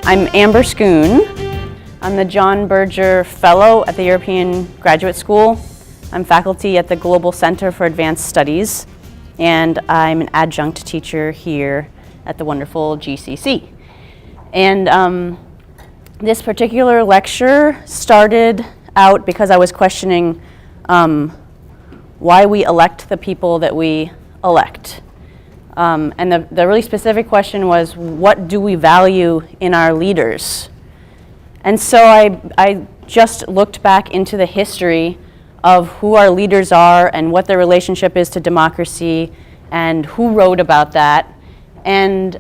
I'm Amber Schoon. I'm the John Berger Fellow at the European Graduate School. I'm faculty at the Global Center for Advanced Studies, and I'm an adjunct teacher here at the wonderful GCC. And this particular lecture started out because I was questioning why we elect the people that we elect. And the really specific question was, what do we value in our leaders? And so I just looked back into the history of who our leaders are and what their relationship is to democracy and who wrote about that. And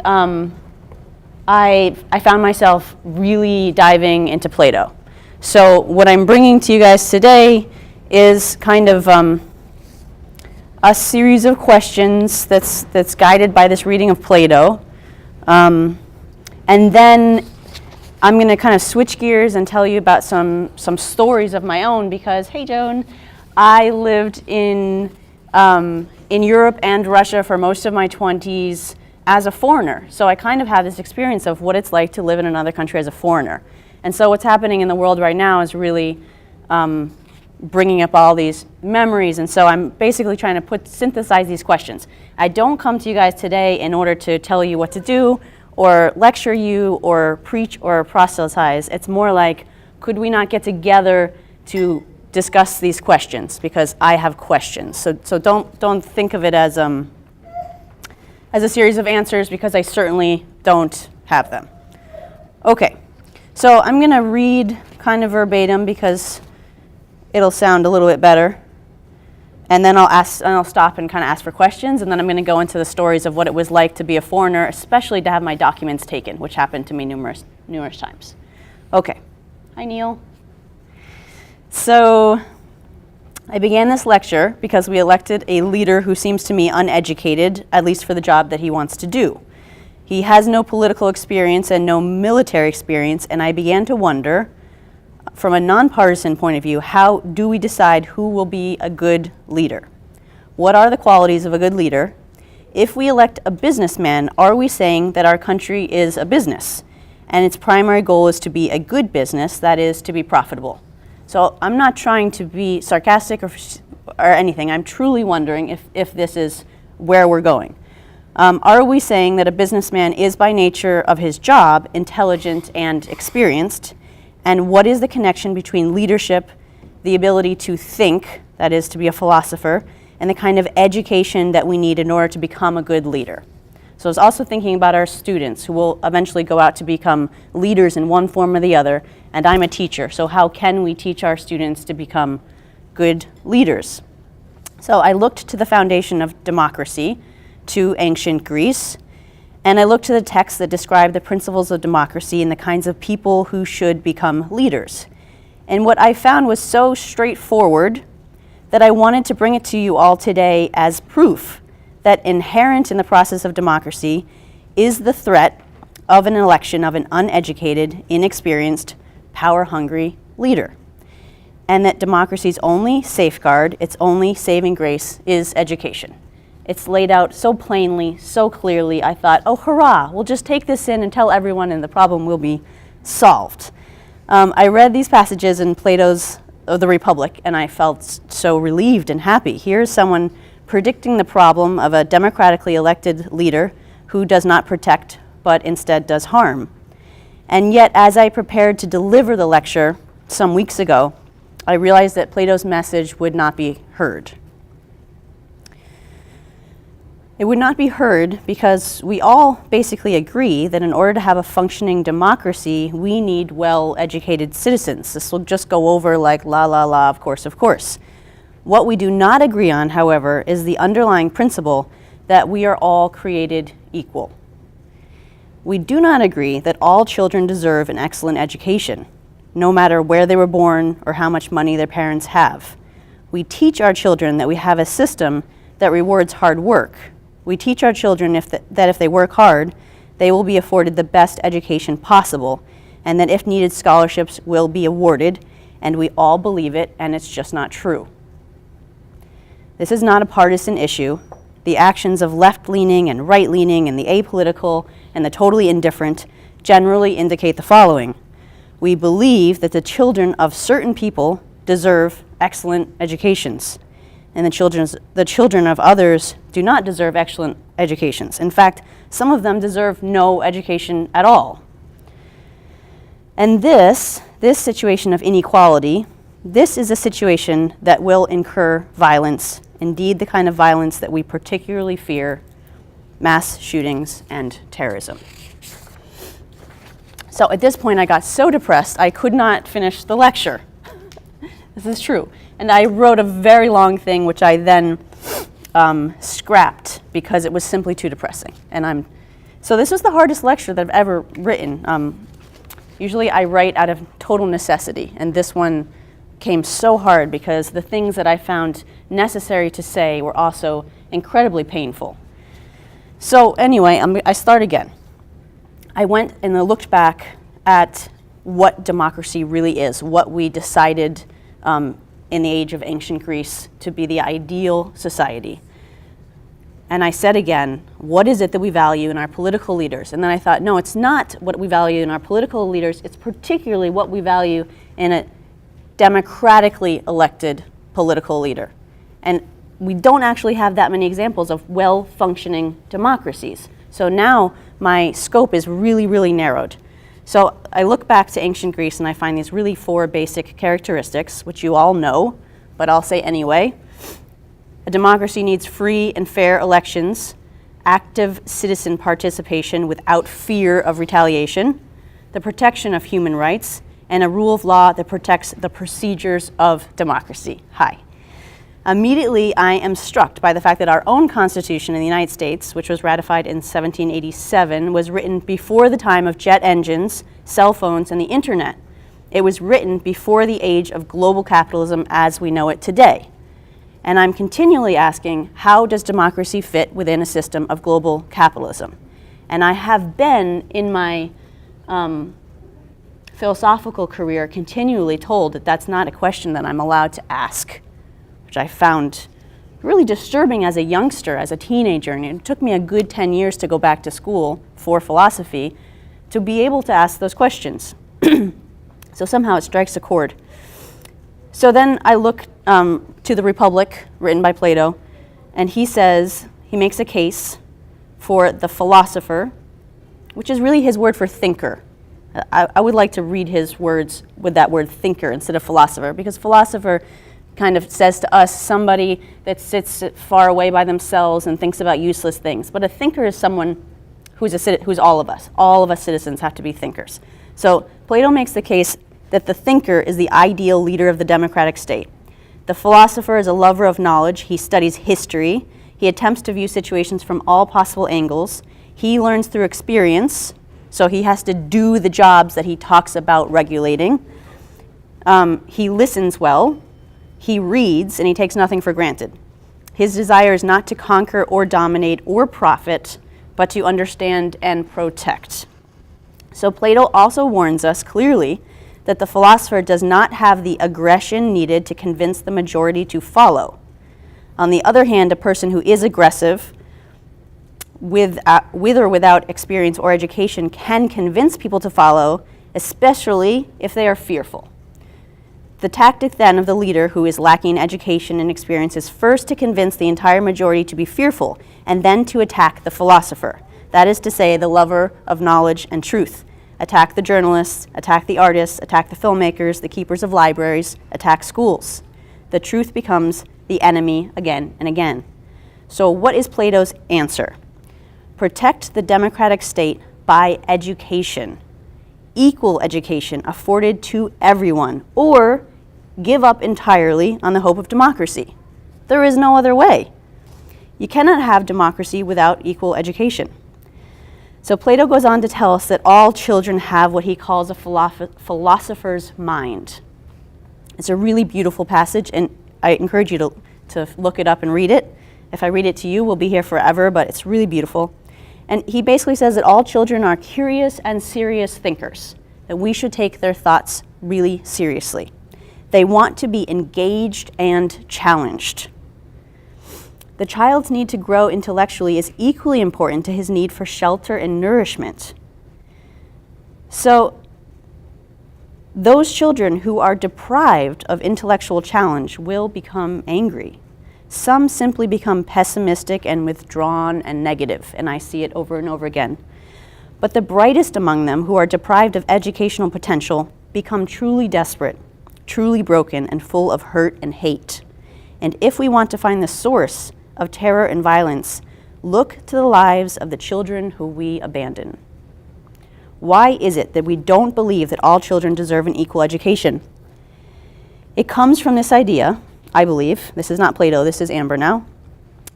I found myself really diving into Plato. So what I'm bringing to you guys today is kind of a series of questions that's guided by this reading of Plato. And then I'm going to kind of switch gears and tell you about some stories of my own because, hey Joan, I lived in Europe and Russia for most of my 20s as a foreigner. So I kind of have this experience of what it's like to live in another country as a foreigner. And so what's happening in the world right now is really bringing up all these memories, and so I'm basically trying to synthesize these questions. I don't come to you guys today in order to tell you what to do, or lecture you, or preach, or proselytize. It's more like, could we not get together to discuss these questions? Because I have questions. So don't think of it as a series of answers, because I certainly don't have them. Okay, so I'm going to read kind of verbatim because it'll sound a little bit better. And then I'll stop and kind of ask for questions, and then I'm going to go into the stories of what it was like to be a foreigner, especially to have my documents taken, which happened to me numerous times. Okay. Hi, Neil. So I began this lecture because we elected a leader who seems to me uneducated, at least for the job that he wants to do. He has no political experience and no military experience, and I began to wonder, from a nonpartisan point of view, how do we decide who will be a good leader? What are the qualities of a good leader? If we elect a businessman, are we saying that our country is a business and its primary goal is to be a good business, that is, to be profitable? So I'm not trying to be sarcastic or anything. I'm truly wondering if this is where we're going. Are we saying that a businessman is by nature of his job intelligent and experienced? And what is the connection between leadership, the ability to think, that is, to be a philosopher, and the kind of education that we need in order to become a good leader? So I was also thinking about our students who will eventually go out to become leaders in one form or the other, and I'm a teacher, so how can we teach our students to become good leaders? So I looked to the foundation of democracy, to ancient Greece, and I looked to the texts that describe the principles of democracy and the kinds of people who should become leaders. And what I found was so straightforward that I wanted to bring it to you all today as proof that inherent in the process of democracy is the threat of an election of an uneducated, inexperienced, power-hungry leader. And that democracy's only safeguard, its only saving grace, is education. It's laid out so plainly, so clearly, I thought, oh, hurrah, we'll just take this in and tell everyone and the problem will be solved. I read these passages in Plato's The Republic, and I felt so relieved and happy. Here's someone predicting the problem of a democratically elected leader who does not protect, but instead does harm. And yet, as I prepared to deliver the lecture some weeks ago, I realized that Plato's message would not be heard. It would not be heard because we all basically agree that in order to have a functioning democracy, we need well-educated citizens. This will just go over like la la la, of course, of course. What we do not agree on, however, is the underlying principle that we are all created equal. We do not agree that all children deserve an excellent education, no matter where they were born or how much money their parents have. We teach our children that we have a system that rewards hard work. We teach our children that if they work hard, they will be afforded the best education possible, and that if needed, scholarships will be awarded, and we all believe it, and it's just not true. This is not a partisan issue. the actions of left-leaning and right-leaning and the apolitical and the totally indifferent generally indicate the following. We believe that the children of certain people deserve excellent educations, and the children of others do not deserve excellent educations. In fact, some of them deserve no education at all. And this situation of inequality, this is a situation that will incur violence, indeed the kind of violence that we particularly fear, mass shootings and terrorism. So at this point I got so depressed I could not finish the lecture. This is true. And I wrote a very long thing which I then scrapped because it was simply too depressing. So this was the hardest lecture that I've ever written. Usually I write out of total necessity, and this one came so hard because the things that I found necessary to say were also incredibly painful. So anyway, I start again. I went and I looked back at what democracy really is, what we decided in the age of ancient Greece to be the ideal society. And I said again, what is it that we value in our political leaders? And then I thought, no, it's not what we value in our political leaders, it's particularly what we value in a democratically elected political leader. And we don't actually have that many examples of well-functioning democracies. So now my scope is really, really narrowed. So I look back to ancient Greece and I find these really 4 basic characteristics, which you all know, but I'll say anyway. A democracy needs free and fair elections, active citizen participation without fear of retaliation, the protection of human rights, and a rule of law that protects the procedures of democracy. Hi. Immediately, I am struck by the fact that our own Constitution in the United States, which was ratified in 1787, was written before the time of jet engines, cell phones, and the internet. It was written before the age of global capitalism as we know it today. And I'm continually asking, how does democracy fit within a system of global capitalism? And I have been, in my philosophical career, continually told that that's not a question that I'm allowed to ask, which I found really disturbing as a youngster, as a teenager. And it took me a good 10 years to go back to school for philosophy to be able to ask those questions. So somehow it strikes a chord. So then I look to the Republic, written by Plato, and he makes a case for the philosopher, which is really his word for thinker. I would like to read his words with that word thinker instead of philosopher, because philosopher kind of says to us somebody that sits far away by themselves and thinks about useless things. But a thinker is someone who's all of us. All of us citizens have to be thinkers. So Plato makes the case that the thinker is the ideal leader of the democratic state. The philosopher is a lover of knowledge. He studies history. He attempts to view situations from all possible angles. He learns through experience, so he has to do the jobs that he talks about regulating. He listens well. He reads, and he takes nothing for granted. His desire is not to conquer or dominate or profit, but to understand and protect. So Plato also warns us clearly that the philosopher does not have the aggression needed to convince the majority to follow. On the other hand, a person who is aggressive, with or without experience or education, can convince people to follow, especially if they are fearful. The tactic then of the leader who is lacking education and experience is first to convince the entire majority to be fearful, and then to attack the philosopher. That is to say, the lover of knowledge and truth. Attack the journalists, attack the artists, attack the filmmakers, the keepers of libraries, attack schools. The truth becomes the enemy again and again. So what is Plato's answer? Protect the democratic state by education, equal education afforded to everyone, or give up entirely on the hope of democracy. There is no other way. You cannot have democracy without equal education. So Plato goes on to tell us that all children have what he calls a philosopher's mind. It's a really beautiful passage, and I encourage you to look it up and read it. If I read it to you, we'll be here forever, but it's really beautiful. And he basically says that all children are curious and serious thinkers, that we should take their thoughts really seriously. They want to be engaged and challenged. The child's need to grow intellectually is equally important to his need for shelter and nourishment. So, those children who are deprived of intellectual challenge will become angry. Some simply become pessimistic and withdrawn and negative, and I see it over and over again. But the brightest among them, who are deprived of educational potential, become truly desperate, truly broken, and full of hurt and hate. And if we want to find the source of terror and violence, look to the lives of the children who we abandon. Why is it that we don't believe that all children deserve an equal education? It comes from this idea, I believe, this is not Plato, this is Amber now,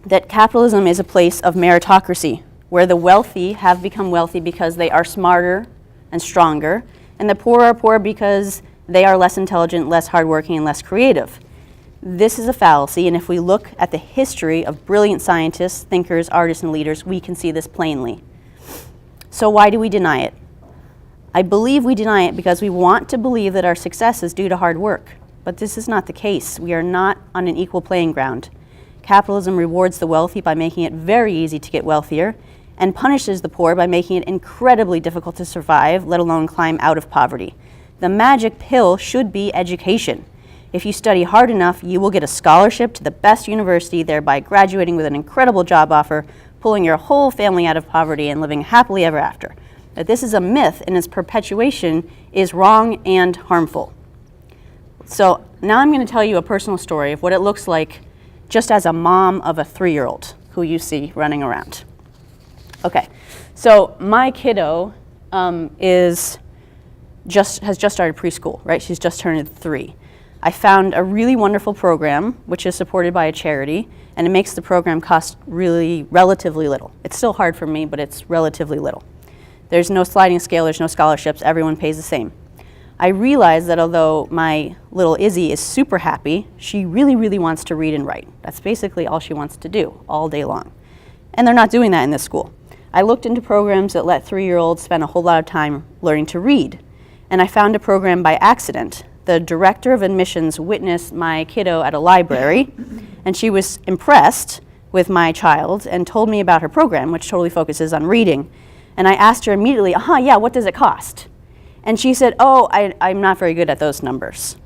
that capitalism is a place of meritocracy, where the wealthy have become wealthy because they are smarter and stronger, and the poor are poor because they are less intelligent, less hardworking, and less creative. This is a fallacy, and if we look at the history of brilliant scientists, thinkers, artists, and leaders, we can see this plainly. So why do we deny it? I believe we deny it because we want to believe that our success is due to hard work. But this is not the case. We are not on an equal playing ground. Capitalism rewards the wealthy by making it very easy to get wealthier, and punishes the poor by making it incredibly difficult to survive, let alone climb out of poverty. The magic pill should be education. If you study hard enough, you will get a scholarship to the best university, thereby graduating with an incredible job offer, pulling your whole family out of poverty, and living happily ever after. That this is a myth, and its perpetuation is wrong and harmful. So now I'm going to tell you a personal story of what it looks like just as a mom of a 3-year-old who you see running around. Okay, so my kiddo has just started preschool, right? She's just turned 3. I found a really wonderful program, which is supported by a charity, and it makes the program cost relatively little. It's still hard for me, but it's relatively little. There's no sliding scale, there's no scholarships, everyone pays the same. I realized that although my little Izzy is super happy, she really, really wants to read and write. That's basically all she wants to do all day long. And they're not doing that in this school. I looked into programs that let 3-year-olds spend a whole lot of time learning to read. And I found a program by accident. The director of admissions witnessed my kiddo at a library, and she was impressed with my child and told me about her program, which totally focuses on reading. And I asked her immediately, yeah, what does it cost? And she said, I'm not very good at those numbers.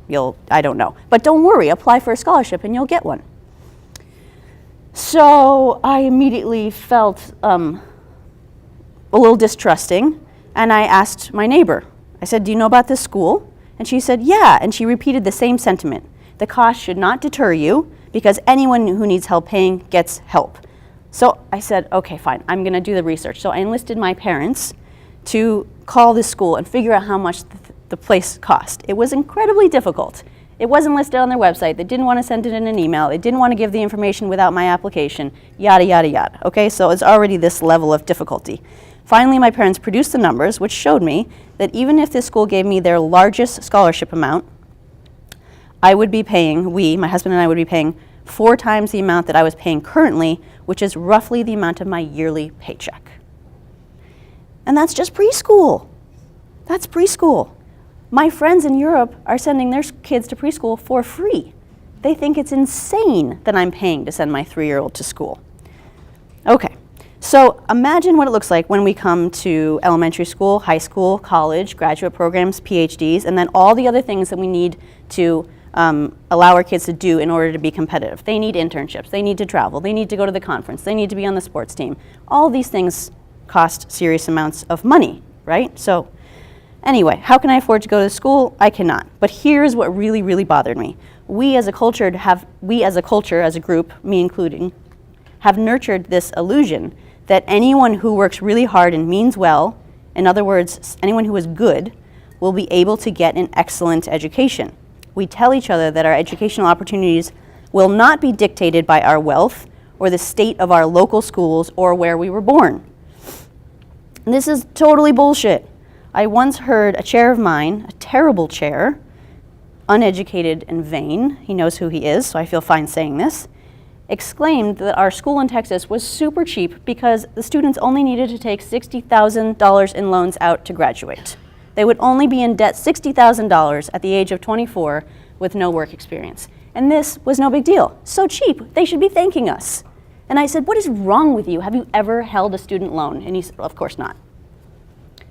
I don't know. But don't worry, apply for a scholarship and you'll get one. So I immediately felt a little distrusting, and I asked my neighbor. I said, do you know about this school? And she said, yeah, and she repeated the same sentiment. The cost should not deter you because anyone who needs help paying gets help. So I said, okay, fine, I'm going to do the research. So I enlisted my parents to call this school and figure out how much the place cost. It was incredibly difficult. It wasn't listed on their website. They didn't want to send it in an email. They didn't want to give the information without my application, yada, yada, yada. Okay, so it's already this level of difficulty. Finally, my parents produced the numbers, which showed me that even if this school gave me their largest scholarship amount, I would be paying, my husband and I would be paying 4 times the amount that I was paying currently, which is roughly the amount of my yearly paycheck. And that's just preschool. That's preschool. My friends in Europe are sending their kids to preschool for free. They think it's insane that I'm paying to send my 3-year-old to school. Okay, so imagine what it looks like when we come to elementary school, high school, college, graduate programs, PhDs, and then all the other things that we need to allow our kids to do in order to be competitive. They need internships, they need to travel, they need to go to the conference, they need to be on the sports team. All these things cost serious amounts of money, right? So anyway, how can I afford to go to school? I cannot. But here's what really, really bothered me. We as a culture, as a group, me including, have nurtured this illusion that anyone who works really hard and means well, in other words, anyone who is good, will be able to get an excellent education. We tell each other that our educational opportunities will not be dictated by our wealth or the state of our local schools or where we were born. And this is totally bullshit. I once heard a chair of mine, a terrible chair, uneducated and vain, he knows who he is, so I feel fine saying this, exclaimed that our school in Texas was super cheap because the students only needed to take $60,000 in loans out to graduate. They would only be in debt $60,000 at the age of 24 with no work experience. And this was no big deal. So cheap, they should be thanking us. And I said, what is wrong with you? Have you ever held a student loan? And he said, well, of course not.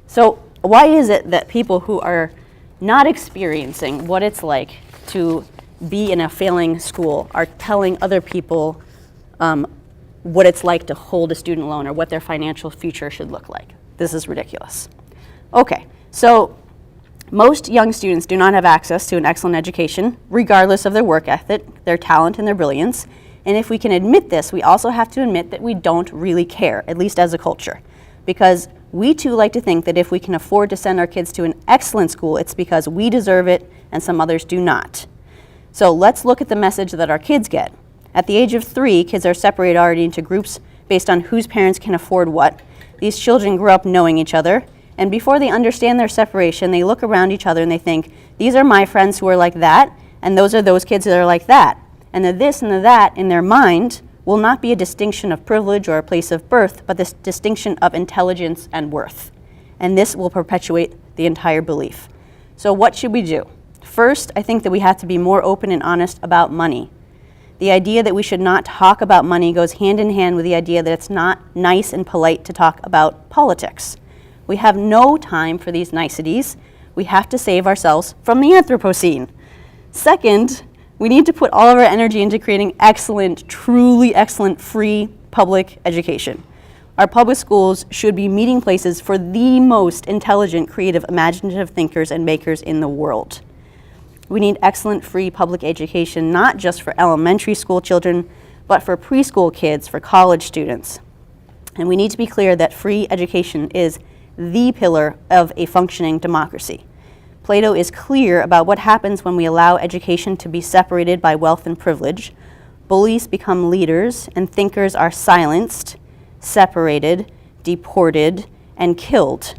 So why is it that people who are not experiencing what it's like to be in a failing school are telling other people what it's like to hold a student loan or what their financial future should look like? This is ridiculous. Okay, so most young students do not have access to an excellent education, regardless of their work ethic, their talent, and their brilliance. And if we can admit this, we also have to admit that we don't really care, at least as a culture. Because we too like to think that if we can afford to send our kids to an excellent school, it's because we deserve it and some others do not. So let's look at the message that our kids get. At the age of 3, kids are separated already into groups based on whose parents can afford what. These children grow up knowing each other, and before they understand their separation, they look around each other and they think, these are my friends who are like that, and those are those kids that are like that. And the this and the that in their mind will not be a distinction of privilege or a place of birth, but this distinction of intelligence and worth. And this will perpetuate the entire belief. So what should we do? First, I think that we have to be more open and honest about money. The idea that we should not talk about money goes hand in hand with the idea that it's not nice and polite to talk about politics. We have no time for these niceties. We have to save ourselves from the Anthropocene. Second, we need to put all of our energy into creating excellent, truly excellent, free public education. Our public schools should be meeting places for the most intelligent, creative, imaginative thinkers and makers in the world. We need excellent free public education, not just for elementary school children, but for preschool kids, for college students. And we need to be clear that free education is the pillar of a functioning democracy. Plato is clear about what happens when we allow education to be separated by wealth and privilege. Bullies become leaders, and thinkers are silenced, separated, deported, and killed.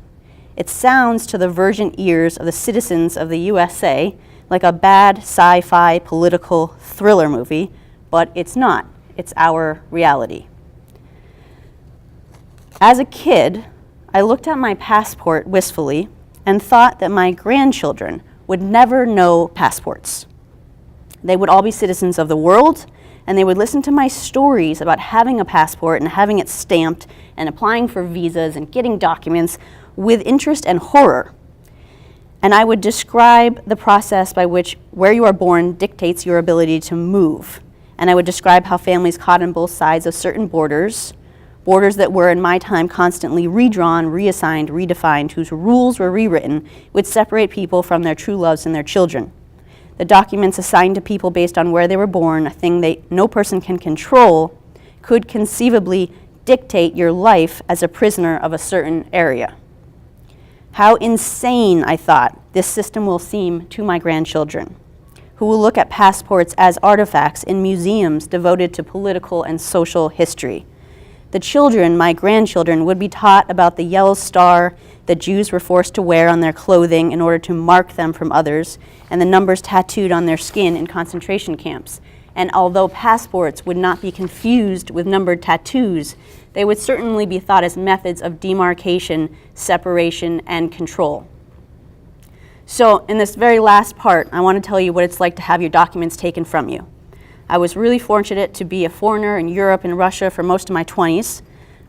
It sounds to the virgin ears of the citizens of the USA like a bad sci-fi political thriller movie, but it's not. It's our reality. As a kid, I looked at my passport wistfully and thought that my grandchildren would never know passports. They would all be citizens of the world, and they would listen to my stories about having a passport and having it stamped and applying for visas and getting documents with interest and horror. And I would describe the process by which where you are born dictates your ability to move. And I would describe how families caught on both sides of certain borders that were in my time constantly redrawn, reassigned, redefined, whose rules were rewritten, would separate people from their true loves and their children. The documents assigned to people based on where they were born, a thing no person can control, could conceivably dictate your life as a prisoner of a certain area. How insane, I thought, this system will seem to my grandchildren, who will look at passports as artifacts in museums devoted to political and social history. The children, my grandchildren, would be taught about the yellow star that Jews were forced to wear on their clothing in order to mark them from others, and the numbers tattooed on their skin in concentration camps. And although passports would not be confused with numbered tattoos, they would certainly be thought as methods of demarcation, separation, and control. So in this very last part, I want to tell you what it's like to have your documents taken from you. I was really fortunate to be a foreigner in Europe and Russia for most of my 20s.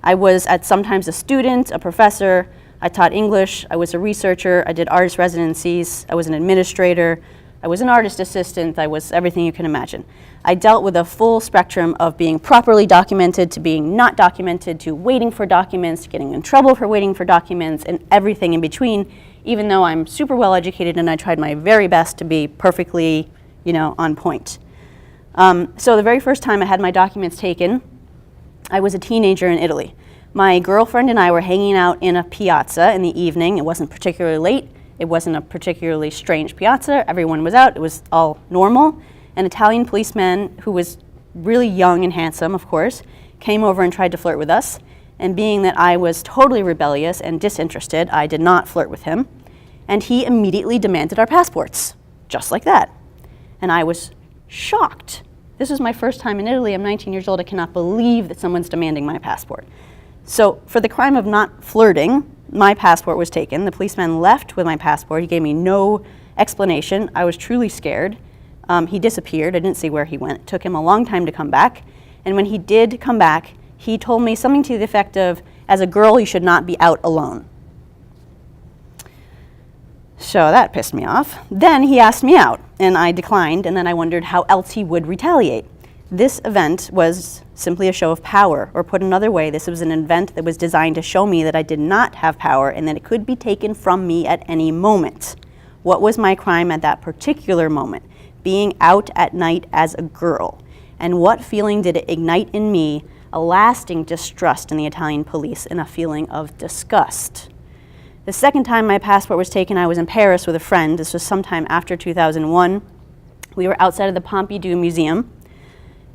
I was sometimes a student, a professor, I taught English, I was a researcher, I did artist residencies, I was an administrator, I was an artist assistant, I was everything you can imagine. I dealt with a full spectrum of being properly documented to being not documented to waiting for documents, to getting in trouble for waiting for documents, and everything in between, even though I'm super well educated and I tried my very best to be perfectly, on point. So the very first time I had my documents taken, I was a teenager in Italy. My girlfriend and I were hanging out in a piazza in the evening. It wasn't particularly late. It wasn't a particularly strange piazza. Everyone was out. It was all normal. An Italian policeman, who was really young and handsome, of course, came over and tried to flirt with us. And being that I was totally rebellious and disinterested, I did not flirt with him. And he immediately demanded our passports, just like that. And I was shocked. This was my first time in Italy. I'm 19 years old. I cannot believe that someone's demanding my passport. So for the crime of not flirting, my passport was taken. The policeman left with my passport. He gave me no explanation. I was truly scared. He disappeared. I didn't see where he went. It took him a long time to come back. And when he did come back, he told me something to the effect of, as a girl, you should not be out alone. So that pissed me off. Then he asked me out, and I declined, and then I wondered how else he would retaliate. This event was simply a show of power, or put another way, this was an event that was designed to show me that I did not have power and that it could be taken from me at any moment. What was my crime at that particular moment? Being out at night as a girl. And what feeling did it ignite in me? A lasting distrust in the Italian police and a feeling of disgust. The second time my passport was taken, I was in Paris with a friend. This was sometime after 2001. We were outside of the Pompidou Museum.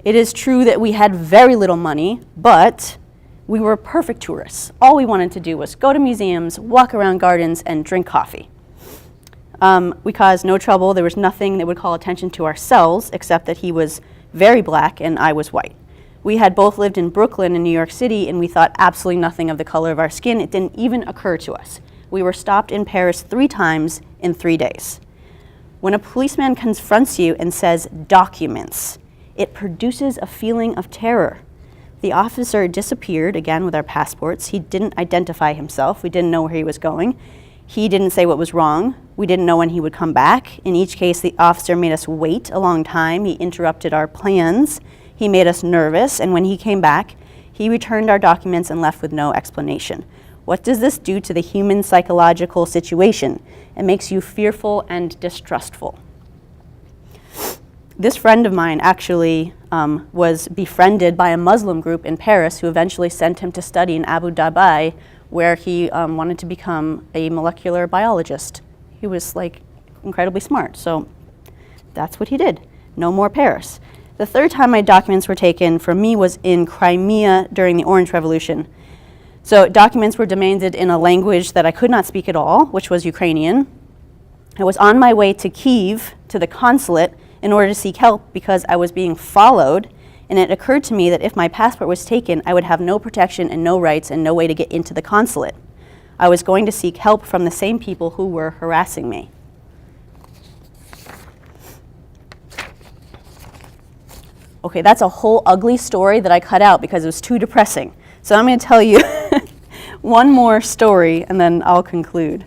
It is true that we had very little money, but we were perfect tourists. All we wanted to do was go to museums, walk around gardens, and drink coffee. We caused no trouble. There was nothing that would call attention to ourselves, except that he was very black and I was white. We had both lived in Brooklyn and New York City, and we thought absolutely nothing of the color of our skin. It didn't even occur to us. We were stopped in Paris 3 times in 3 days. When a policeman confronts you and says documents, it produces a feeling of terror. The officer disappeared, again with our passports. He didn't identify himself. We didn't know where he was going. He didn't say what was wrong. We didn't know when he would come back. In each case, the officer made us wait a long time. He interrupted our plans. He made us nervous, and when he came back, he returned our documents and left with no explanation. What does this do to the human psychological situation? It makes you fearful and distrustful. This friend of mine actually was befriended by a Muslim group in Paris who eventually sent him to study in Abu Dhabi, where he wanted to become a molecular biologist. He was like incredibly smart, so that's what he did. No more Paris. The third time my documents were taken from me was in Crimea during the Orange Revolution. So documents were demanded in a language that I could not speak at all, which was Ukrainian. I was on my way to Kyiv, to the consulate, in order to seek help because I was being followed, and it occurred to me that if my passport was taken, I would have no protection and no rights and no way to get into the consulate. I was going to seek help from the same people who were harassing me. Okay, that's a whole ugly story that I cut out because it was too depressing. So I'm going to tell you one more story and then I'll conclude.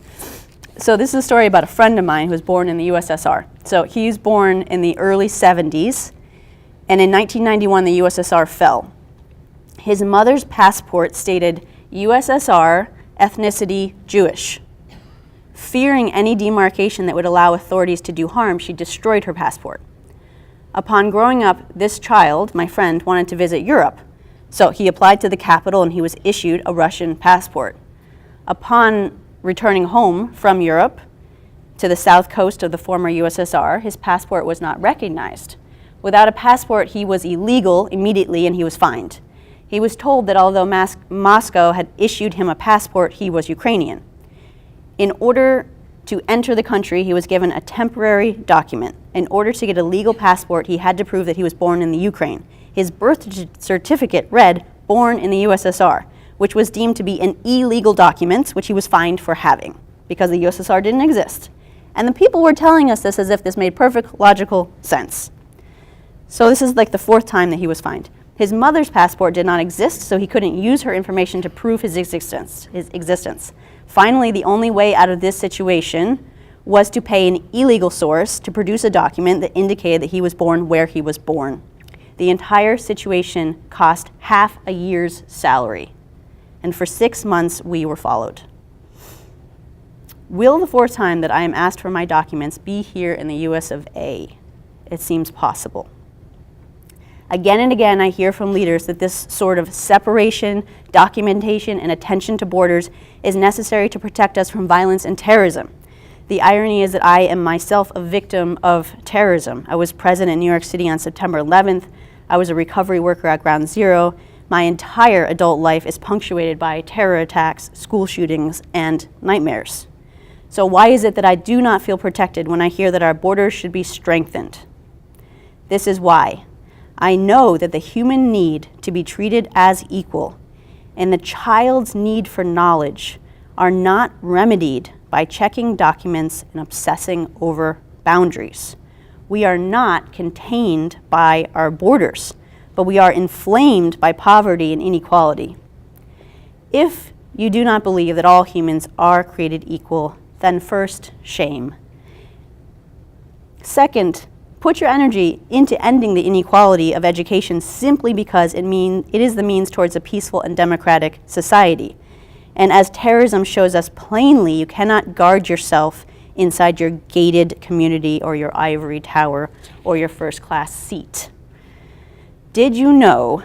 So this is a story about a friend of mine who was born in the USSR. So he was born in the early 70s, and in 1991 the USSR fell. His mother's passport stated USSR, ethnicity Jewish. Fearing any demarcation that would allow authorities to do harm, she destroyed her passport. Upon growing up, this child, my friend, wanted to visit Europe. So he applied to the capital and he was issued a Russian passport. Upon returning home from Europe to the south coast of the former USSR, his passport was not recognized. Without a passport, he was illegal immediately and he was fined. He was told that although Moscow had issued him a passport, he was Ukrainian. In order to enter the country, he was given a temporary document. In order to get a legal passport, he had to prove that he was born in the Ukraine. His birth certificate read, born in the USSR, which was deemed to be an illegal document, which he was fined for having, because the USSR didn't exist. And the people were telling us this as if this made perfect logical sense. So this is like the 4th time that he was fined. His mother's passport did not exist, so he couldn't use her information to prove his existence. Finally, the only way out of this situation was to pay an illegal source to produce a document that indicated that he was born where he was born. The entire situation cost half a year's salary. And for 6 months, we were followed. Will the 4th time that I am asked for my documents be here in the US of A? It seems possible. Again and again, I hear from leaders that this sort of separation, documentation, and attention to borders is necessary to protect us from violence and terrorism. The irony is that I am myself a victim of terrorism. I was present in New York City on September 11th. I was a recovery worker at Ground Zero. My entire adult life is punctuated by terror attacks, school shootings, and nightmares. So why is it that I do not feel protected when I hear that our borders should be strengthened? This is why. I know that the human need to be treated as equal and the child's need for knowledge are not remedied by checking documents and obsessing over boundaries. We are not contained by our borders. but we are inflamed by poverty and inequality. If you do not believe that all humans are created equal, then first, shame. Second, put your energy into ending the inequality of education simply because it is the means towards a peaceful and democratic society. And as terrorism shows us plainly, you cannot guard yourself inside your gated community or your ivory tower or your first-class seat. Did you know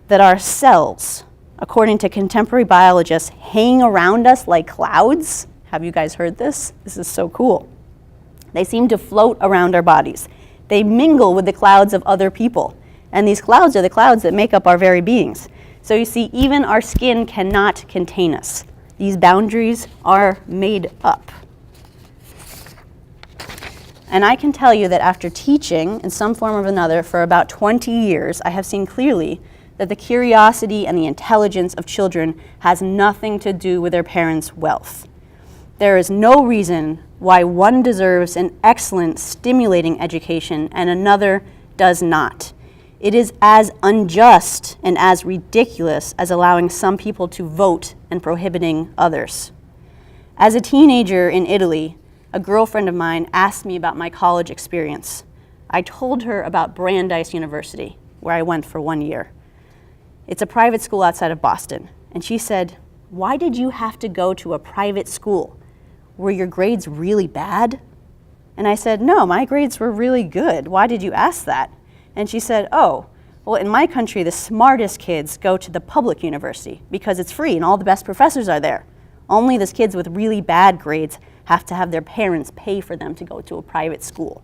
that our cells, according to contemporary biologists, hang around us like clouds? Have you guys heard this? This is so cool. They seem to float around our bodies. They mingle with the clouds of other people. And these clouds are the clouds that make up our very beings. So you see, even our skin cannot contain us. These boundaries are made up. And I can tell you that after teaching in some form or another for about 20 years, I have seen clearly that the curiosity and the intelligence of children has nothing to do with their parents' wealth. There is no reason why one deserves an excellent, stimulating education and another does not. It is as unjust and as ridiculous as allowing some people to vote and prohibiting others. As a teenager in Italy, a girlfriend of mine asked me about my college experience. I told her about Brandeis University, where I went for 1 year. It's a private school outside of Boston. And she said, "Why did you have to go to a private school? Were your grades really bad?" And I said, "No, my grades were really good. Why did you ask that?" And she said, "Oh, well, in my country, the smartest kids go to the public university because it's free and all the best professors are there. Only the kids with really bad grades have to have their parents pay for them to go to a private school."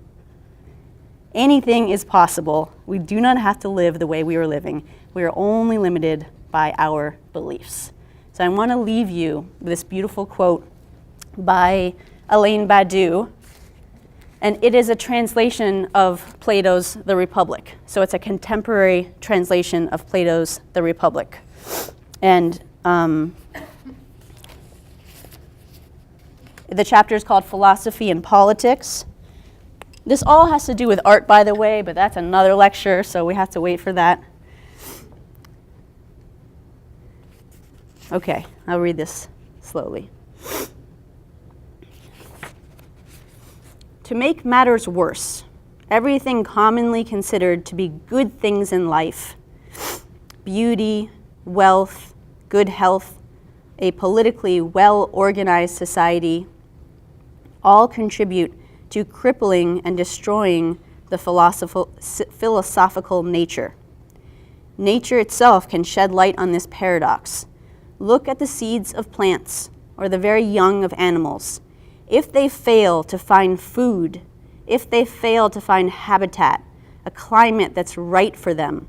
Anything is possible. We do not have to live the way we are living. We are only limited by our beliefs. So I want to leave you with this beautiful quote by Alain Badiou, and it is a translation of Plato's The Republic. So it's a contemporary translation of Plato's The Republic. And the chapter is called Philosophy and Politics. This all has to do with art, by the way, but that's another lecture, so we have to wait for that. Okay, I'll read this slowly. To make matters worse, everything commonly considered to be good things in life, beauty, wealth, good health, a politically well-organized society, all contribute to crippling and destroying the philosophical nature. Nature itself can shed light on this paradox. Look at the seeds of plants or the very young of animals. If they fail to find food, if they fail to find habitat, a climate that's right for them,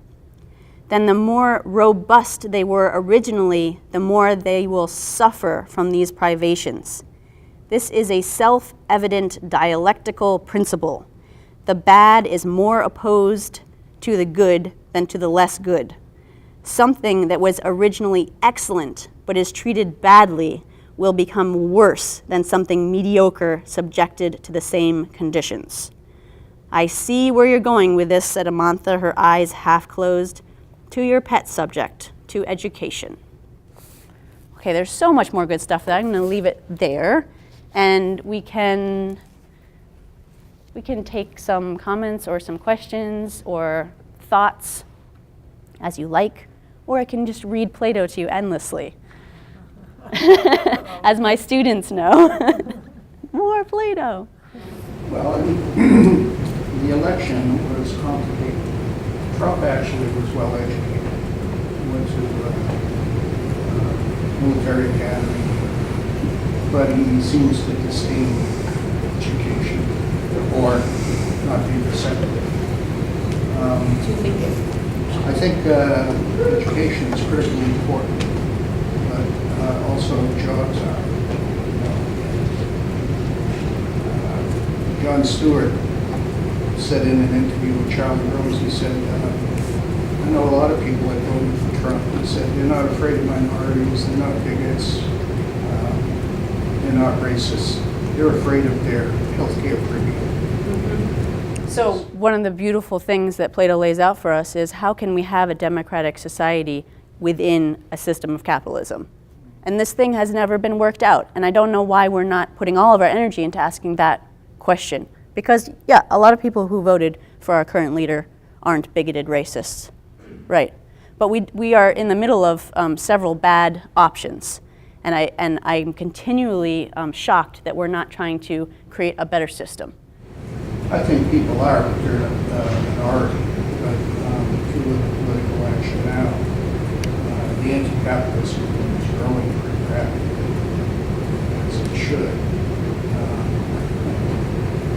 then the more robust they were originally, the more they will suffer from these privations. This is a self-evident dialectical principle. The bad is more opposed to the good than to the less good. Something that was originally excellent but is treated badly will become worse than something mediocre subjected to the same conditions. I see where you're going with this, said Amantha, her eyes half closed. To your pet subject, to education. Okay, there's so much more good stuff that I'm going to leave it there, and we can take some comments or some questions or thoughts as you like, or I can just read Plato to you endlessly. As my students know. More Plato. Well, the election was complicated. Trump actually was well educated. He went to military academy, but he seems to disdain education or not be receptive. I think education is critically important, but also jobs are. Jon Stewart said in an interview with Charlie Rose, he said, I know a lot of people that voted for Trump. He said, they're not afraid of minorities, they're not bigots, they're not racist. They're afraid of their health care premium. So one of the beautiful things that Plato lays out for us is how can we have a democratic society within a system of capitalism? And this thing has never been worked out. And I don't know why we're not putting all of our energy into asking that question. Because, yeah, a lot of people who voted for our current leader aren't bigoted racists, right? But we are in the middle of several bad options. And I'm continually shocked that we're not trying to create a better system. I think people are, but they're a minority. But if you look at political action now, the anti-capitalist movement is growing pretty rapidly, as it should.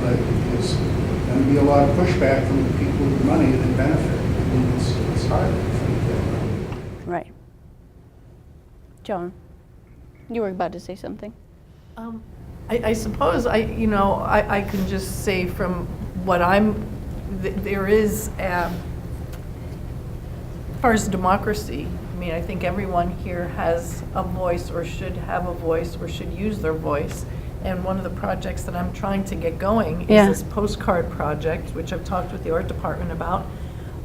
But there's going to be a lot of pushback from the people with money that benefit. I mean, it's hard to think that. Right. Joan, you were about to say something. I suppose I can just say from what there is, as far as democracy, I mean, I think everyone here has a voice or should have a voice or should use their voice. And one of the projects that I'm trying to get going is this postcard project, which I've talked with the art department about,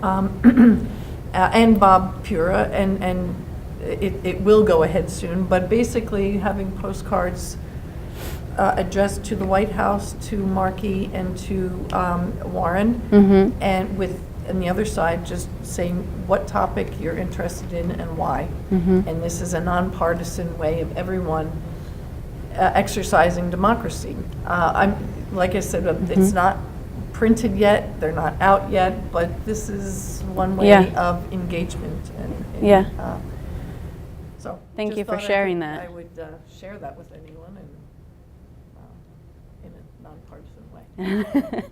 and Bob Pura, and it will go ahead soon, but basically having postcards addressed to the White House, to Markey, and to Warren, and on the other side, just saying what topic you're interested in and why. And this is a nonpartisan way of everyone exercising democracy. Like I said, it's not printed yet, they're not out yet, but this is one way of engagement. So Thank you just for thought sharing I that. would share that with anyone and in a nonpartisan way.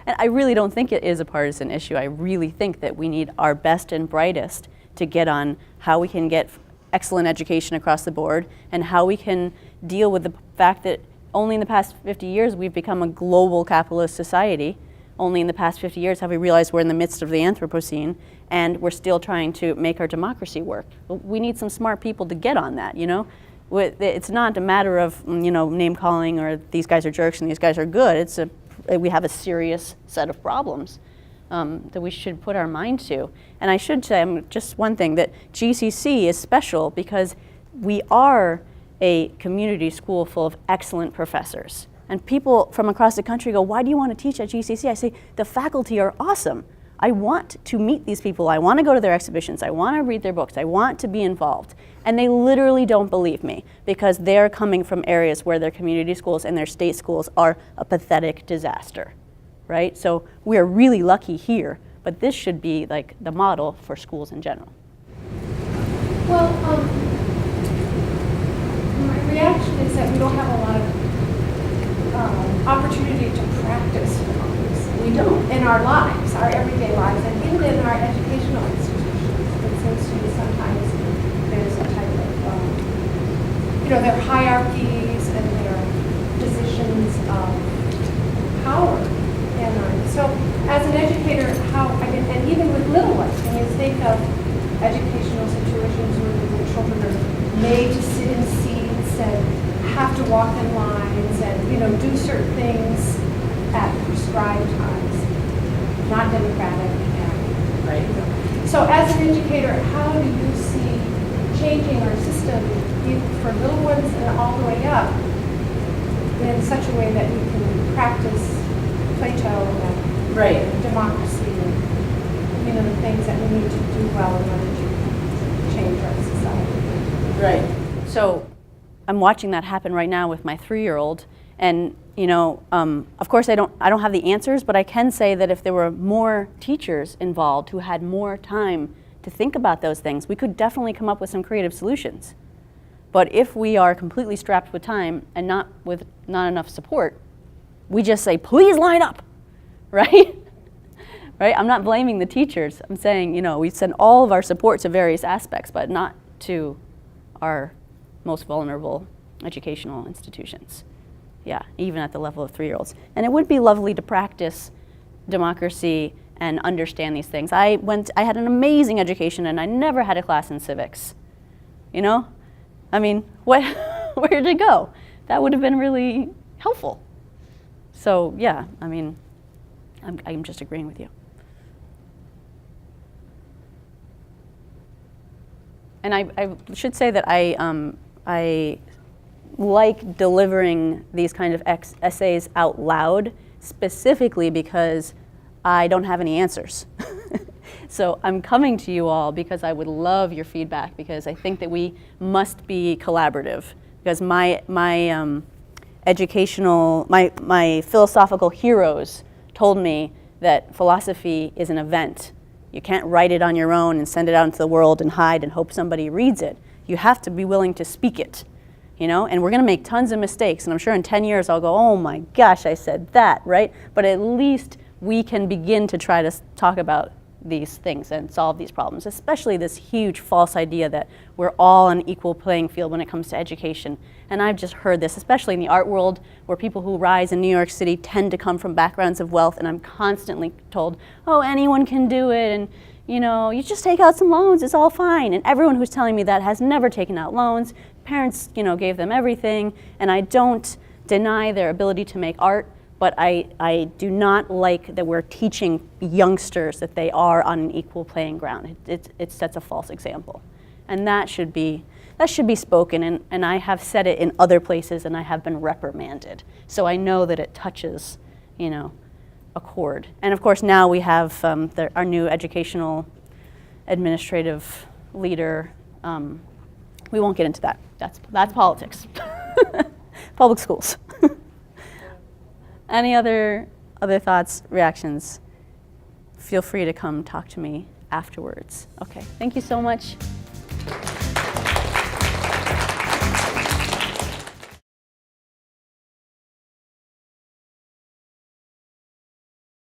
And I really don't think it is a partisan issue. I really think that we need our best and brightest to get on how we can get excellent education across the board and how we can deal with the fact that only in the past 50 years we've become a global capitalist society. Only in the past 50 years have we realized we're in the midst of the Anthropocene and we're still trying to make our democracy work. We need some smart people to get on that, you know? It's not a matter of, name calling or these guys are jerks and these guys are good. We have a serious set of problems that we should put our mind to. And I should say, just one thing, that GCC is special because we are a community school full of excellent professors. And people from across the country go, why do you want to teach at GCC? I say, the faculty are awesome. I want to meet these people. I want to go to their exhibitions. I want to read their books. I want to be involved. And they literally don't believe me because they're coming from areas where their community schools and their state schools are a pathetic disaster, right? So we're really lucky here, but this should be like the model for schools in general. Well, my reaction is that we don't have a lot of opportunity to practice democracy. We don't in our lives, our everyday lives, and even in our educational institutions. It seems to me sometimes there's a type of, there are hierarchies and there are positions of power. And so, as an educator, and even with little ones, when you think of educational situations where the children are made to sit in seats and have to walk in lines and do certain things at prescribed times, not democratic. Right. So as an educator, how do you see changing our system for little ones and all the way up in such a way that we can practice Plato and democracy and the things that we need to do well in order to change our society? Right. So I'm watching that happen right now with my 3-year-old, and of course I don't have the answers, but I can say that if there were more teachers involved who had more time to think about those things, we could definitely come up with some creative solutions. But if we are completely strapped with time and not enough support, we just say, please line up, right? Right? I'm not blaming the teachers. I'm saying, we send all of our support to various aspects, but not to our most vulnerable educational institutions. Yeah, even at the level of 3-year-olds. And it would be lovely to practice democracy and understand these things. I had an amazing education and I never had a class in civics. I mean, where did it go? That would have been really helpful. So yeah, I mean, I'm just agreeing with you. And I should say that I like delivering these kind of essays out loud, specifically because I don't have any answers. So I'm coming to you all because I would love your feedback, because I think that we must be collaborative. Because my philosophical heroes told me that philosophy is an event. You can't write it on your own and send it out into the world and hide and hope somebody reads it. You have to be willing to speak it, you know? And we're going to make tons of mistakes, and I'm sure in 10 years I'll go, oh my gosh, I said that, right? But at least we can begin to try to talk about these things and solve these problems, especially this huge false idea that we're all on an equal playing field when it comes to education. And I've just heard this, especially in the art world, where people who rise in New York City tend to come from backgrounds of wealth, and I'm constantly told, oh, anyone can do it, and you know, you just take out some loans, it's all fine. And everyone who's telling me that has never taken out loans. Parents, you know, gave them everything, and I don't deny their ability to make art, but I do not like that we're teaching youngsters that they are on an equal playing ground. It sets a false example. And that should be spoken, and I have said it in other places, and I have been reprimanded. So I know that it touches, you know, a chord. And of course now we have our new educational administrative leader. We won't get into that. That's politics. Public schools. Any other thoughts, reactions? Feel free to come talk to me afterwards. Okay, thank you so much.